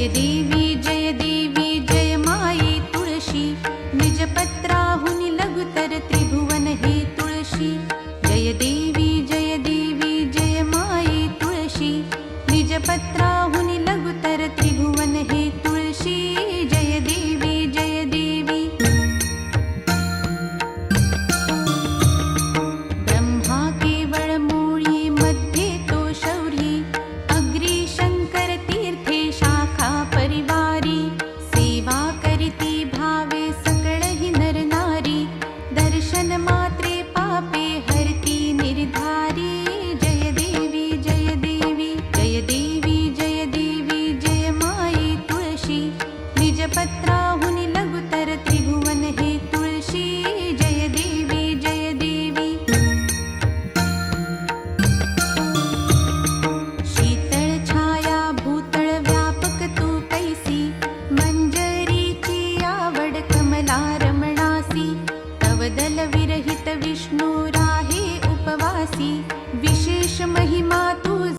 जय देवी जय माये तुळशी निजपत्राहुनि लघुतर त्रिभुवन हे तुळशी जय देवी जय माये तुळशी निजपत्राहुनि लघुतर त्रिभुवन हे तुळशी जय देवी ब्रह्मा केवळ मूळी मध्ये तो शौरी अग्री शंकर तीर्थे शाखा परिवारी सेवा करिती भावे सकळहि नर नारी दर्शन मात्रे पापे हरती निर्धारी जय देवी जय जय माये तुळशी निजपत्राहुनि लघुतर त्रिभुवन हे तुळशी जय देवी शीतळ छाया भूतळ व्यापक तू कैसी मंजरीची आवड कमला रमणासी तव दल विरहित विष्णू राहे उपवासी